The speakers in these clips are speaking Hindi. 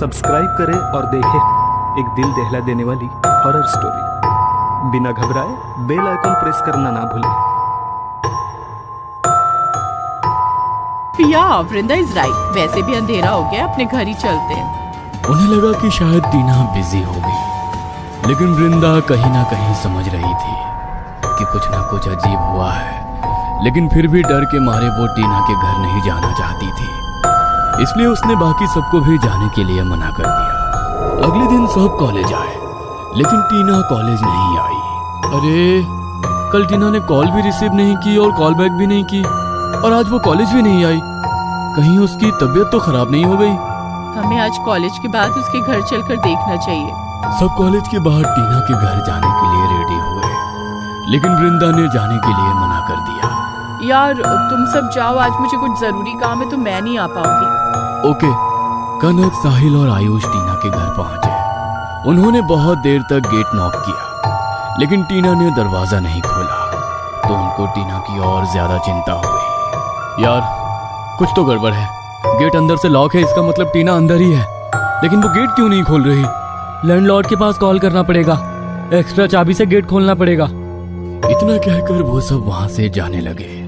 सब्सक्राइब करें और देखें एक दिल दहला देने वाली हॉरर स्टोरी। बिना घबराए बेल आइकन प्रेस करना ना भूलें। पिया, वृंदा इज राइट। वैसे भी अंधेरा हो गया, अपने घर ही चलते हैं। उन्हें लगा कि शायद टीना बिजी होगी, लेकिन वृंदा कहीं ना कहीं समझ रही थी कि कुछ ना कुछ अजीब हुआ है। लेकिन फिर भी डर के मारे वो टीना के घर नहीं जाना चाहती थी, इसलिए उसने बाकी सबको भी जाने के लिए मना कर दिया। अगले दिन सब कॉलेज आए, लेकिन टीना कॉलेज नहीं आई। अरे, कल टीना ने कॉल भी रिसीव नहीं की और कॉल बैक भी नहीं की, और आज वो कॉलेज भी नहीं आई। कहीं उसकी तबीयत तो खराब नहीं हो गई? हमें आज कॉलेज के बाद उसके घर चलकर देखना चाहिए। सब कॉलेज के बाहर टीना के घर जाने के लिए रेडी हुए, लेकिन वृंदा ने जाने के लिए मना कर दिया। यार तुम सब जाओ, आज मुझे कुछ जरूरी काम है तो मैं नहीं आ पाऊंगी। ओके। कनक, साहिल और आयुष टीना के घर पहुंचे। उन्होंने बहुत देर तक गेट नॉक किया, लेकिन टीना ने दरवाजा नहीं खोला, तो उनको टीना की और ज्यादा चिंता हुई। यार, कुछ तो गड़बड़ है। गेट अंदर से लॉक है, इसका मतलब टीना अंदर ही है, लेकिन वो गेट क्यों नहीं खोल रही? लैंडलॉर्ड के पास कॉल करना पड़ेगा, एक्स्ट्रा चाबी से गेट खोलना पड़ेगा। इतना कहकर वो सब वहां से जाने लगे।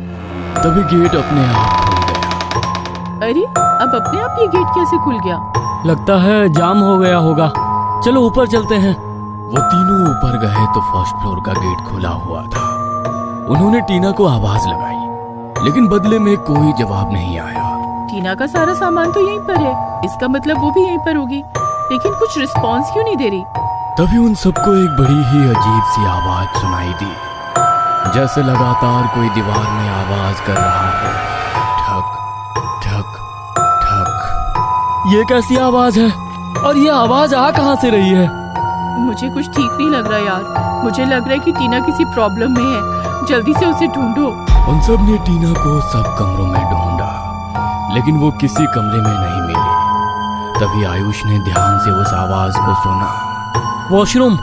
तभी गेट अपने आप खुल गया। अरे, अब अपने आप ये गेट कैसे खुल गया? लगता है जाम हो गया होगा। चलो ऊपर चलते हैं। वो तीनों ऊपर गए तो फर्स्ट फ्लोर का गेट खुला हुआ था। उन्होंने टीना को आवाज लगाई, लेकिन बदले में कोई जवाब नहीं आया। टीना का सारा सामान तो यहीं पर है, इसका मतलब वो भी यहीं पर होगी, लेकिन कुछ रिस्पॉन्स क्यों नहीं दे रही? तभी उन सबको एक बड़ी ही अजीब सी आवाज सुनाई दी, जैसे लगातार कोई दीवार में आवाज कर रहा हो। ठक ठक ठक। ये कैसी आवाज है? और ये आवाज आ कहां से रही है? मुझे कुछ ठीक नहीं लग रहा यार। मुझे लग रहा है कि टीना किसी प्रॉब्लम में है। जल्दी से उसे ढूंढो। उन सब ने टीना को सब कमरों में ढूंढा, लेकिन वो किसी कमरे में नहीं मिली। तभी आयुष ने ध्यान से उस आवाज को सुना। वॉशरूम।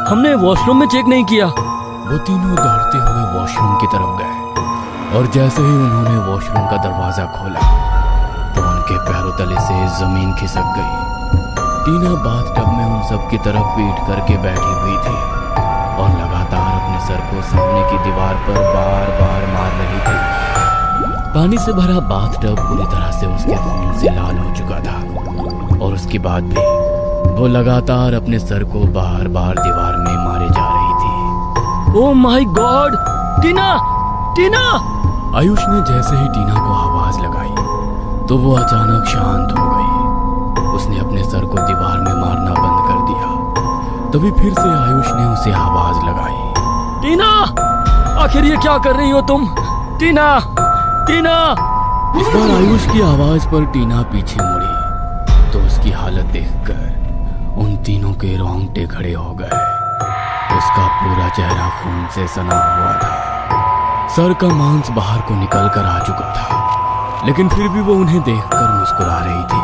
हमने वॉशरूम में चेक नहीं किया। वो तीनों दौड़ते हुए वॉशरूम की तरफ गए, और जैसे ही उन्होंने वॉशरूम का दरवाजा खोला तो उनके पैरों तले से जमीन खिसक गई। टीना बाथटब में उन सब की तरफ पीठ करके बैठी हुई थी और लगातार अपने सर को सामने की दीवार पर बार बार मार रही थी। पानी से भरा बाथटब पूरी तरह से उसके खून से लाल हो चुका था, और उसके बाद भी वो लगातार अपने सर को बार बार दीवार में मारे जा रही थी। Oh my God! Tina! Tina! Ayush ने जैसे ही टीना को आवाज लगाई तो वो अचानक शांत हो गई। उसने अपने सर को दीवार में मारना बंद कर दिया। तभी फिर से आयुष ने उसे आवाज लगाई। टीना! आखिर ये क्या कर रही हो तुम? टीना! टीना! इस बार आयुष की आवाज पर टीना पीछे मुड़ी तो उसकी हालत देखकर उन तीनों के रोंगटे खड़े हो गए। उसका पूरा चेहरा खून से सना हुआ था, सर का मांस बाहर को निकल कर आ चुका था, लेकिन फिर भी वो उन्हें देखकर मुस्कुरा रही थी।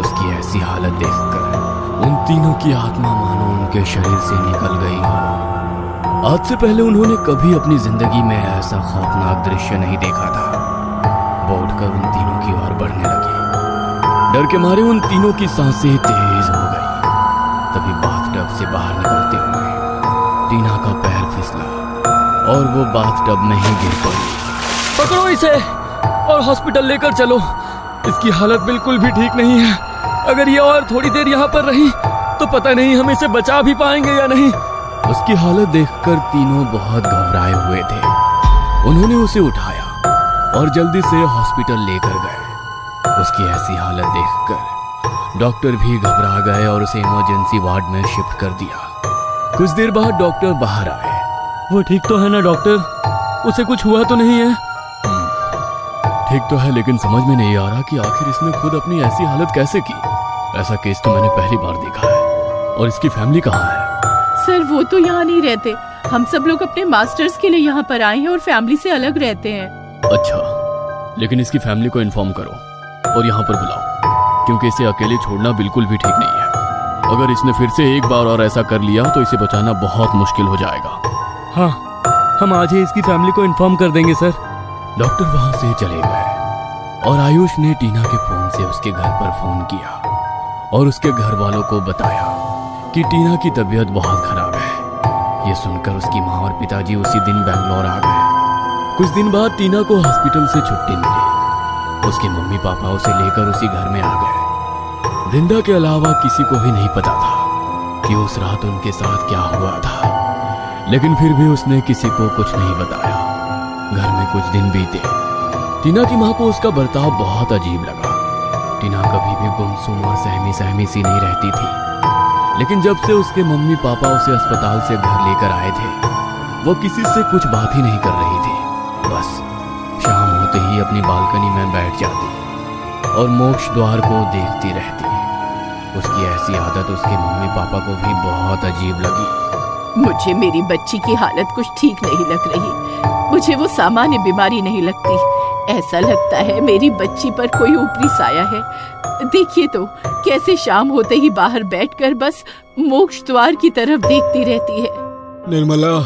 उसकी ऐसी हालत देखकर उन तीनों की आत्मा मानो उनके शरीर से निकल गई हो। आज से पहले उन्होंने कभी अपनी जिंदगी में ऐसा खौफनाक दृश्य नहीं देखा था। वो उठकर उन तीनों की ओर बढ़ने लगी। डर के मारे उन तीनों की सांसें तेज हो गई। तभी बाथटब से बाहर निकलते हुए टीना का पैर फिसला और वो बाथटब में ही गिर पड़ी। पकड़ो इसे और हॉस्पिटल लेकर चलो। इसकी हालत बिल्कुल भी ठीक नहीं है। अगर ये और थोड़ी देर यहाँ पर रही तो पता नहीं हम इसे बचा भी पाएंगे या नहीं। उसकी हालत देखकर तीनों बहुत घबराए हुए थे। उन्होंने उसे उठाया और जल्दी से हॉस्पिटल लेकर गए। उसकी ऐसी हालत देखकर डॉक्टर भी घबरा गए और उसे इमरजेंसी वार्ड में शिफ्ट कर दिया। कुछ देर बाद डॉक्टर बाहर आए। वो ठीक तो है ना डॉक्टर? उसे कुछ हुआ तो नहीं है? ठीक तो है, लेकिन समझ में नहीं आ रहा कि आखिर इसने खुद अपनी ऐसी हालत कैसे की। ऐसा केस तो मैंने पहली बार देखा है। और इसकी फैमिली कहाँ है? सर, वो तो यहाँ नहीं रहते। हम सब लोग अपने मास्टर्स के लिए यहाँ पर आए हैं और फैमिली से अलग रहते हैं। अच्छा, लेकिन इसकी फैमिली को इन्फॉर्म करो और यहाँ पर बुलाओ, क्योंकि इसे अकेले छोड़ना बिल्कुल भी ठीक नहीं है। अगर इसने फिर से एक बार और ऐसा कर लिया तो इसे बचाना बहुत मुश्किल हो जाएगा। हाँ, हम आज ही इसकी फैमिली को इन्फॉर्म कर देंगे सर। डॉक्टर वहां से चले गए और आयुष ने टीना के फोन से उसके घर पर फोन किया और उसके घर वालों को बताया कि टीना की तबीयत बहुत खराब है। ये सुनकर उसकी माँ और पिताजी उसी दिन बैंगलोर आ गए। कुछ दिन बाद टीना को हॉस्पिटल से छुट्टी मिली। उसके मम्मी पापा उसे लेकर उसी घर में आ गए। वृंदा के अलावा किसी को भी नहीं पता था कि उस रात उनके साथ क्या हुआ था, लेकिन फिर भी उसने किसी को कुछ नहीं बताया। घर में कुछ दिन बीते। टीना की माँ को उसका बर्ताव बहुत अजीब लगा। टीना कभी भी गुमसुम और सहमी सहमी सी नहीं रहती थी, लेकिन जब से उसके मम्मी पापा उसे अस्पताल से घर लेकर आए थे, वो किसी से कुछ बात ही नहीं कर रही थी। बस शाम होते ही अपनी बालकनी में बैठ जाती और मोक्ष द्वार को देखती रहती। उसकी ऐसी आदत उसके मम्मी पापा को भी बहुत अजीब लगी। मुझे मेरी बच्ची की हालत कुछ ठीक नहीं लग रही। मुझे वो सामान्य बीमारी नहीं लगती। ऐसा लगता है मेरी बच्ची पर कोई ऊपरी साया है। देखिए तो कैसे शाम होते ही बाहर बैठकर बस मोक्ष द्वार की तरफ देखती रहती है। निर्मला,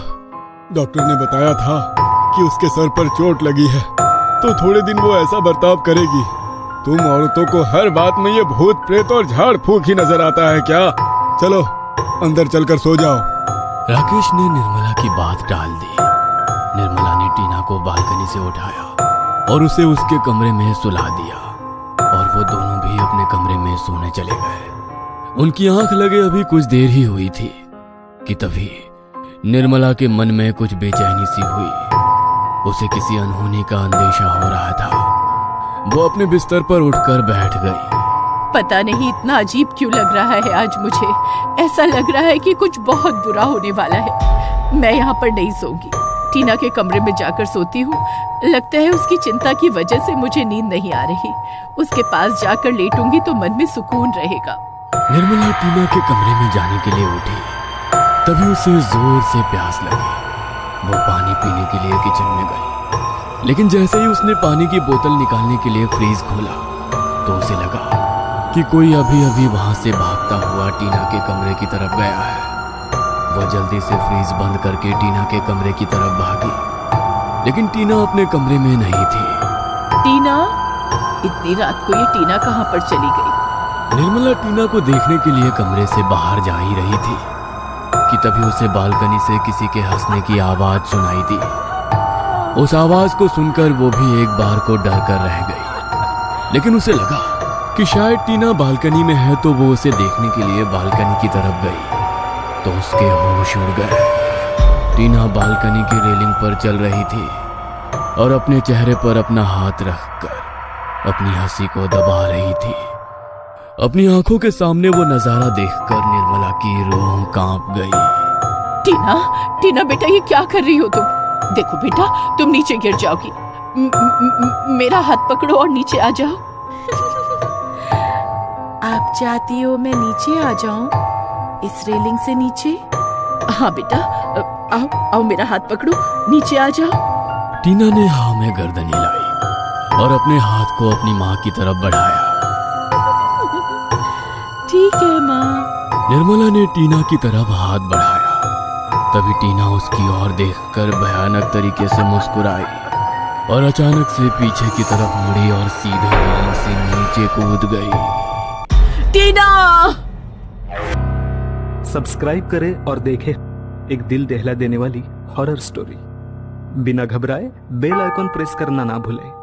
डॉक्टर ने बताया था कि उसके सर पर चोट लगी है, तो थोड़े दिन वो ऐसा बर्ताव करेगी। तुम औरतों को हर बात में ये भूत प्रेत और झाड़ फूक ही नजर आता है क्या? चलो अंदर चलकर सो जाओ। राकेश ने निर्मला की बात टाल दी। निर्मला ने टीना को बालकनी से उठाया और उसे उसके कमरे में सुला दिया और वो दोनों भी अपने कमरे में सोने चले गए। उनकी आंख लगे अभी कुछ देर ही हुई थी कि तभी निर्मला के मन में कुछ बेचैनी सी हुई। उसे किसी अनहोनी का अंदेशा हो रहा था। वो अपने बिस्तर पर उठकर बैठ गई। पता नहीं इतना अजीब क्यों लग रहा है आज मुझे। ऐसा लग रहा है कि कुछ बहुत बुरा होने वाला है। मैं यहाँ पर नहीं सोऊंगी। टीना के कमरे में जाकर सोती हूँ। लगता है उसकी चिंता की वजह से मुझे नींद नहीं आ रही। उसके पास जाकर लेटूंगी तो मन में सुकून रहेगा। निर्मला टीना के कमरे में जाने के लिए उठी, तभी उसे जोर से प्यास लगी। वो पानी पीने के लिए किचन में गई, लेकिन जैसे ही उसने पानी की बोतल निकालने के लिए फ्रीज खोला तो उसे लगा कि कोई अभी अभी वहां से भागता हुआ टीना के कमरे की तरफ गया है। वो जल्दी से फ्रीज बंद करके टीना के कमरे की तरफ भागी, लेकिन टीना अपने कमरे में नहीं थी। टीना, इतनी रात को ये टीना कहाँ पर चली गई? निर्मला टीना को देखने के लिए कमरे से बाहर जा ही रही थी कि तभी उसे बालकनी से किसी के हंसने की आवाज सुनाई दी। उस आवाज को सुनकर वो भी एक बार को डर कर रह गई, लेकिन उसे लगा कि शायद टीना बालकनी में है, तो वो उसे देखने के लिए बालकनी की तरफ गई तो उसके होश उड़ गए। टीना बालकनी की रेलिंग पर चल रही थी और अपने चेहरे पर अपना हाथ रखकर अपनी हंसी को दबा रही थी। अपनी आंखों के सामने वो नजारा देखकर निर्मला की रूह कांप गई। टीना, टीना बेटा, ये क्या कर रही हो तुम? देखो बेटा, तुम नीचे गिर जाओगी। मेरा हाथ पकड़ो और नीचे आ जाओ। आप चाहती हो मैं नीचे आ जाऊं? इस रेलिंग से नीचे? हाँ बेटा, आओ आओ, मेरा हाथ पकड़ो, नीचे आ जाओ। टीना ने हाँ में गर्दन हिलाई और अपने हाथ को अपनी माँ की तरफ बढ़ाया। ठीक है माँ। निर्मला ने टीना की तरफ हाथ बढ़ाया, तभी टीना उसकी ओर देखकर भयानक तरीके से मुस्कुराई और अचानक से पीछे की तरफ मुड़ी और सीधे रेलिंग से नीचे कूद गई। टीना! सब्सक्राइब करें और देखें एक दिल दहला देने वाली हॉरर स्टोरी। बिना घबराए बेल आइकॉन प्रेस करना ना भूलें।